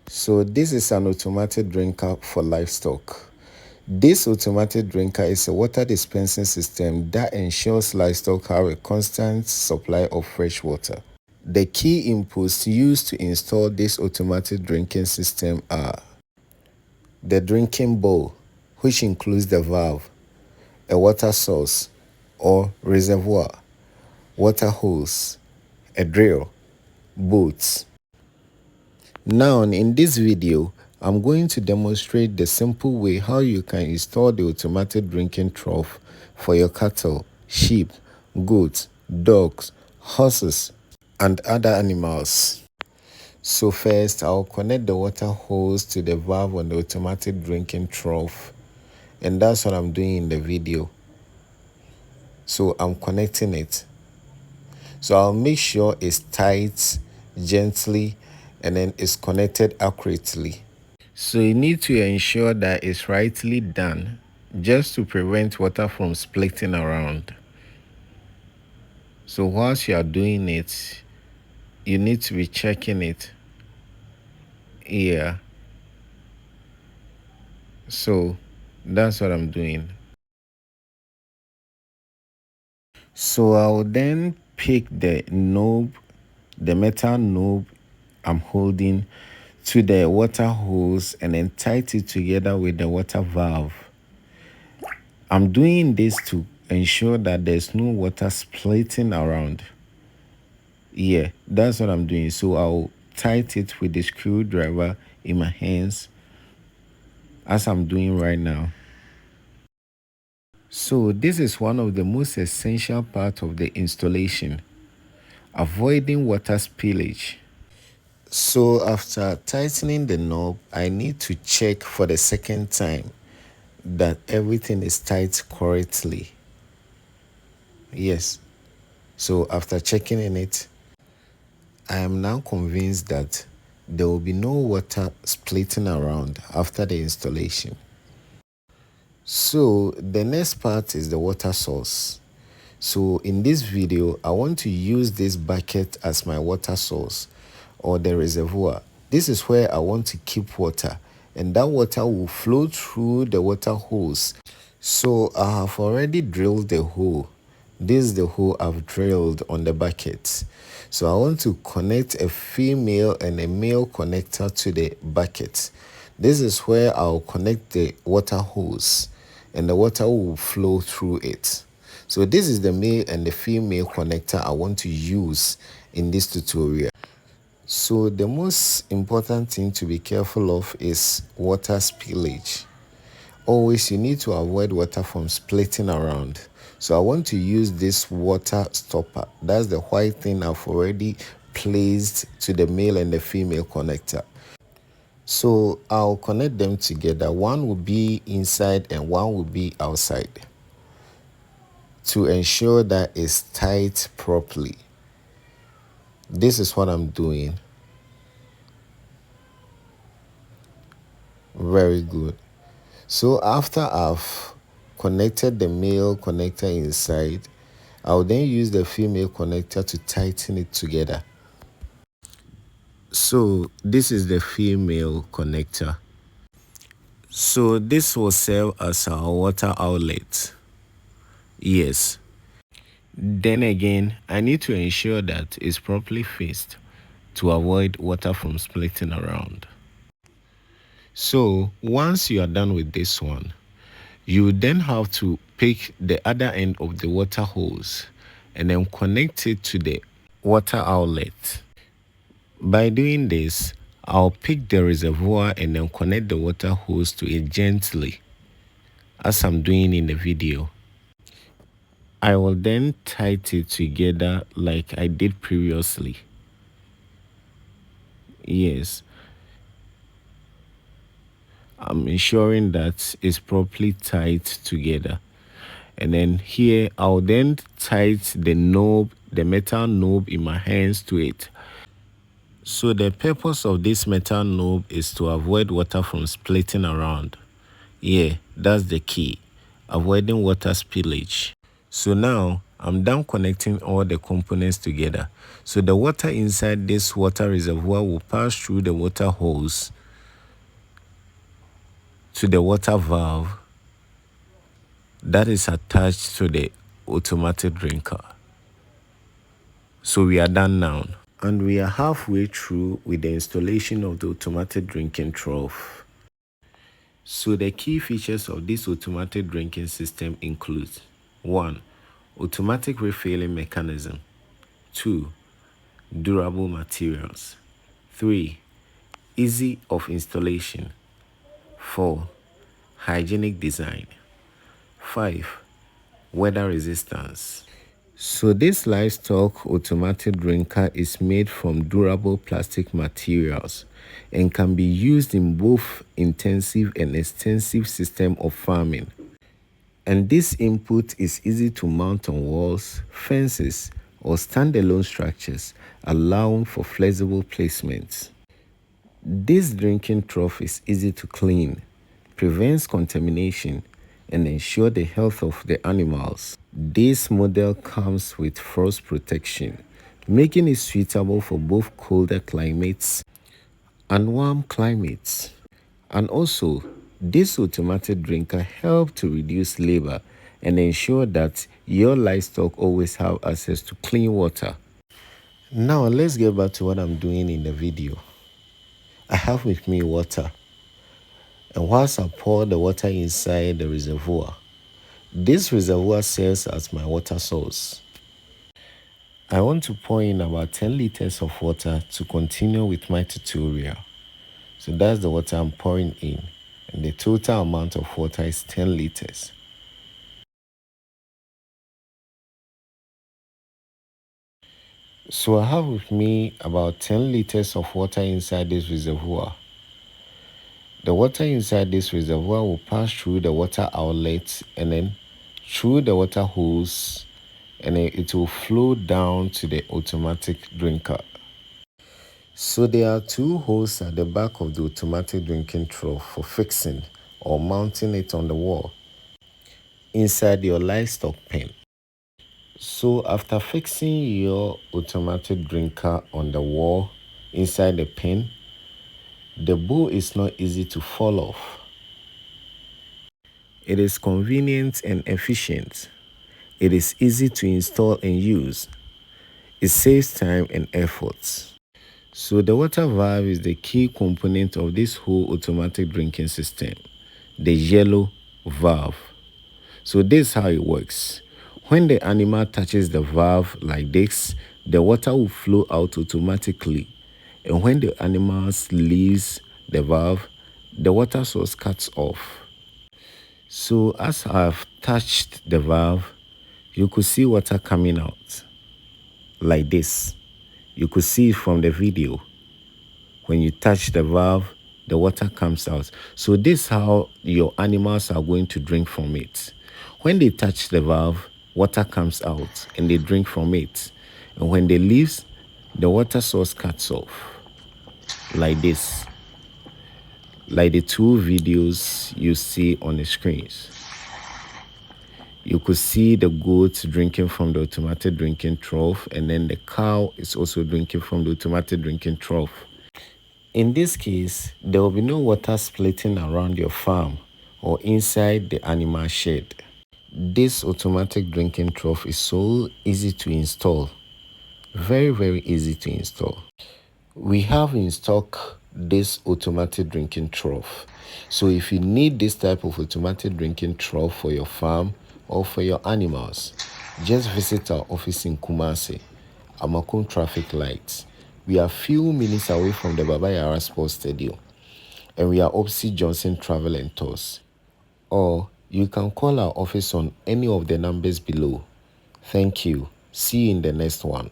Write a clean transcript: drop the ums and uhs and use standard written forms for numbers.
So this is an automatic drinker for livestock. This automatic drinker is a water dispensing system that ensures livestock have a constant supply of fresh water. The key inputs used to install this automatic drinking system are the drinking bowl, which includes the valve, a water source or reservoir, water hose, a drill, boats. Now in this video, I'm going to demonstrate the simple way how you can install the automatic drinking trough for your cattle, sheep, goats, dogs, horses, and other animals. So first, I'll connect the water hose to the valve on the automatic drinking trough, and that's what I'm doing in the video. So I'm connecting it. So I'll make sure it's tight, gently, and then it's connected accurately. So you need to ensure that it's rightly done, just to prevent water from splitting around. So whilst you are doing it, you need to be checking it. Yeah. So that's what I'm doing. So I'll then pick the knob, the metal knob I'm holding, to the water hose and then tighten it together with the water valve. I'm doing this to ensure that there's no water splitting around. Yeah, that's what I'm doing. So I'll tighten it with the screwdriver in my hands, as I'm doing right now. So this is one of the most essential parts of the installation, avoiding water spillage. So after tightening the knob, I need to check for the second time that everything is tight correctly. Yes. So after checking in it, I am now convinced that there will be no water splitting around after the installation. So the next part is the water source. So in this video, I want to use this bucket as my water source, or the reservoir. This is where I want to keep water, and that water will flow through the water hose. So I have already drilled the hole. This is the hole I've drilled on the bucket. So I want to connect a female and a male connector to the bucket. This is where I'll connect the water hose, and the water will flow through it. So this is the male and the female connector I want to use in this tutorial. So the most important thing to be careful of is water spillage. Always you need to avoid water from splitting around. So I want to use this water stopper. That's the white thing I've already placed to the male and the female connector. So I'll connect them together. One will be inside and one will be outside, to ensure that it's tight properly. This is what I'm doing. Very good. So after I've connected the male connector inside, I'll then use the female connector to tighten it together. So this is the female connector. So this will serve as our water outlet. Yes. Then again, I need to ensure that it's properly faced to avoid water from splitting around. So once you are done with this one, you then have to pick the other end of the water hose and then connect it to the water outlet. By doing this, I'll pick the reservoir and then connect the water hose to it gently, as I'm doing in the video. I will then tighten it together like I did previously. Yes. I'm ensuring that it's properly tight together. And then here, I'll then tighten the knob, the metal knob in my hands to it. So the purpose of this metal knob is to avoid water from splitting around. Yeah, that's the key, avoiding water spillage. So now I'm done connecting all the components together. So the water inside this water reservoir will pass through the water hose to the water valve that is attached to the automatic drinker. So we are done now. And we are halfway through with the installation of the automatic drinking trough. So the key features of this automatic drinking system include 1. Automatic refilling mechanism. 2. Durable materials. 3. Easy of installation. 4. Hygienic design. 5. Weather resistance. So this livestock automatic drinker is made from durable plastic materials and can be used in both intensive and extensive system of farming. And this input is easy to mount on walls, fences, or standalone structures, allowing for flexible placements. This drinking trough is easy to clean, prevents contamination, and ensure the health of the animals. This model comes with frost protection, making it suitable for both colder climates and warm climates. And also, this automatic drinker helps to reduce labor and ensure that your livestock always have access to clean water. Now let's get back to what I'm doing in the video. I have with me water, and whilst I pour the water inside the reservoir, this reservoir serves as my water source. I want to pour in about 10 liters of water to continue with my tutorial. So that's the water I'm pouring in, and the total amount of water is 10 liters. So I have with me about 10 liters of water inside this reservoir. The water inside this reservoir will pass through the water outlet and then through the water hose, and then it will flow down to the automatic drinker. So there are two holes at the back of the automatic drinking trough for fixing or mounting it on the wall inside your livestock pen. So after fixing your automatic drinker on the wall inside the pen, the bowl is not easy to fall off. It is convenient and efficient. It is easy to install and use. It saves time and effort. So the water valve is the key component of this whole automatic drinking system, the yellow valve. So this is how it works. When the animal touches the valve like this, the water will flow out automatically. And when the animal leaves the valve, the water source cuts off. So as I've touched the valve, you could see water coming out like this. You could see it from the video. When you touch the valve, the water comes out. So this is how your animals are going to drink from it. When they touch the valve, water comes out and they drink from it. And when they leave, the water source cuts off like this. Like the two videos you see on the screens. You could see the goats drinking from the automatic drinking trough, and then the cow is also drinking from the automatic drinking trough. In this case, there will be no water splitting around your farm or inside the animal shed. This automatic drinking trough is so easy to install. Very, very easy to install. We have in stock this automatic drinking trough. So if you need this type of automatic drinking trough for your farm or for your animals, just visit our office in Kumasi, Amakun traffic lights. We are few minutes away from the Baba Yara Sports Stadium, and we are opposite Johnson Travel and Tours. Or you can call our office on any of the numbers below. Thank you. See you in the next one.